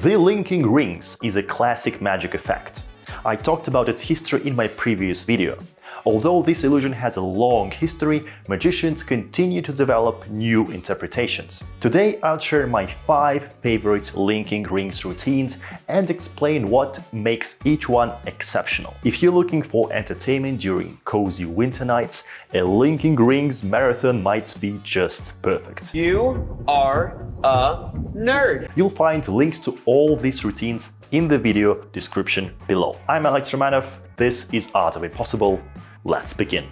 The linking rings is a classic magic effect. I talked about its history in my previous video. Although this illusion has a long history, magicians continue to develop new interpretations. Today I'll share my 5 favorite linking rings routines and explain what makes each one exceptional. If you're looking for entertainment during cozy winter nights, a linking rings marathon might be just perfect. You are a nerd. You'll find links to all these routines in the video description below. I'm Alex Romanov, this is Art of Impossible. Let's begin.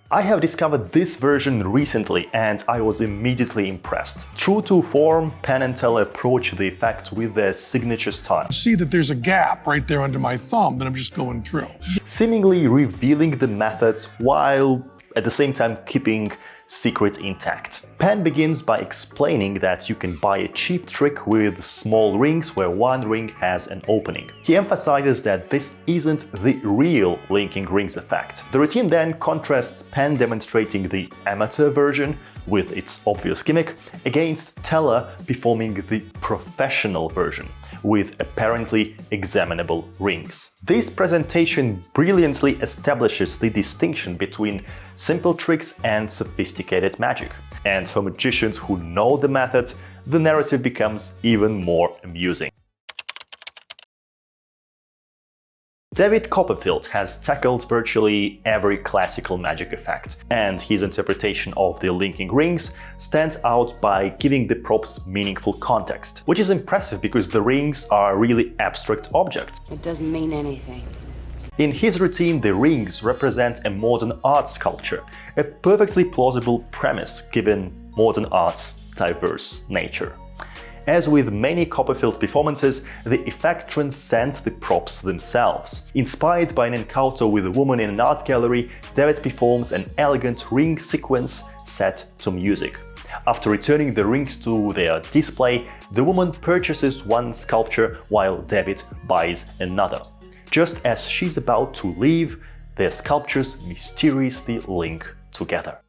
I have discovered this version recently and I was immediately impressed. True to form, Penn and Teller approach the effect with their signature style. See that there's a gap right there under my thumb that I'm just going through. Seemingly revealing the methods while at the same time keeping secret intact. Penn begins by explaining that you can buy a cheap trick with small rings where one ring has an opening. He emphasizes that this isn't the real linking rings effect. The routine then contrasts Penn demonstrating the amateur version with its obvious gimmick against Teller performing the professional version with apparently examinable rings. This presentation brilliantly establishes the distinction between simple tricks and sophisticated magic. And for magicians who know the method, the narrative becomes even more amusing. David Copperfield has tackled virtually every classical magic effect, and his interpretation of the linking rings stands out by giving the props meaningful context, which is impressive because the rings are really abstract objects. It doesn't mean anything. In his routine, the rings represent a modern art sculpture, a perfectly plausible premise given modern art's diverse nature. As with many Copperfield performances, the effect transcends the props themselves. Inspired by an encounter with a woman in an art gallery, David performs an elegant ring sequence set to music. After returning the rings to their display, the woman purchases one sculpture while David buys another. Just as she's about to leave, their sculptures mysteriously link together.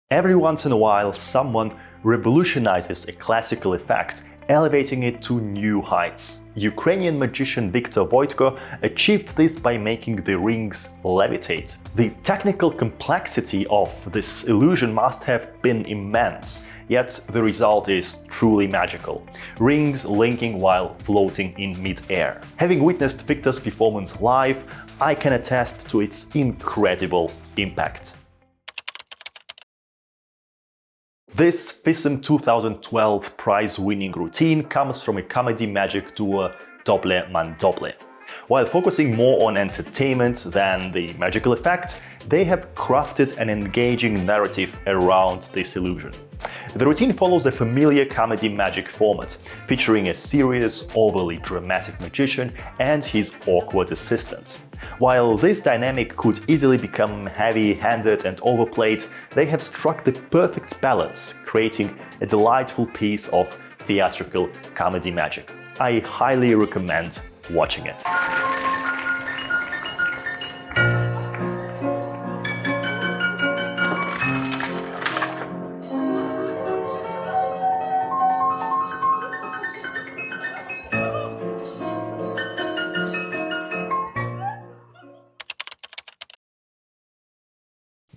Every once in a while, someone revolutionizes a classical effect, elevating it to new heights. Ukrainian magician Victor Voitko achieved this by making the rings levitate. The technical complexity of this illusion must have been immense, yet the result is truly magical. Rings linking while floating in mid-air. Having witnessed Victor's performance live, I can attest to its incredible impact. This FISM 2012 prize-winning routine comes from a comedy magic duo Doble Man Doble. While focusing more on entertainment than the magical effect, they have crafted an engaging narrative around this illusion. The routine follows a familiar comedy magic format, featuring a serious, overly dramatic magician and his awkward assistant. While this dynamic could easily become heavy-handed and overplayed, they have struck the perfect balance, creating a delightful piece of theatrical comedy magic. I highly recommend watching it.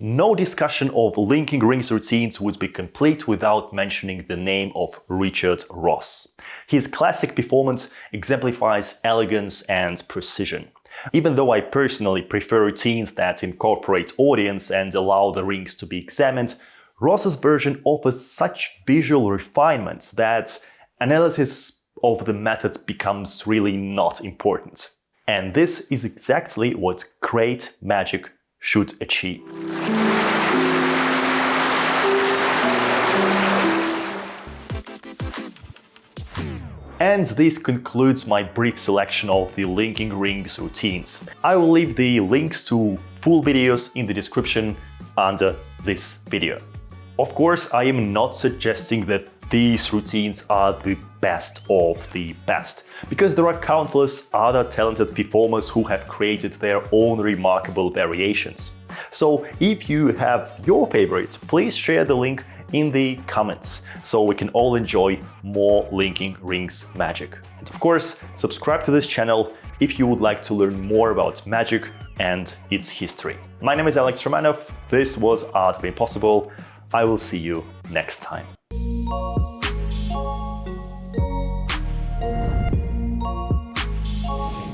No discussion of linking rings routines would be complete without mentioning the name of Richard Ross. His classic performance exemplifies elegance and precision. Even though I personally prefer routines that incorporate audience and allow the rings to be examined, Ross's version offers such visual refinements that analysis of the method becomes really not important. And this is exactly what great magic should achieve. And this concludes my brief selection of the linking rings routines. I will leave the links to full videos in the description under this video. Of course, I am not suggesting that these routines are the best of the best, because there are countless other talented performers who have created their own remarkable variations. So if you have your favorite, please share the link in the comments so we can all enjoy more linking rings magic. And of course, subscribe to this channel if you would like to learn more about magic and its history. My name is Alex Romanov. This was Art of Impossible. I will see you next time.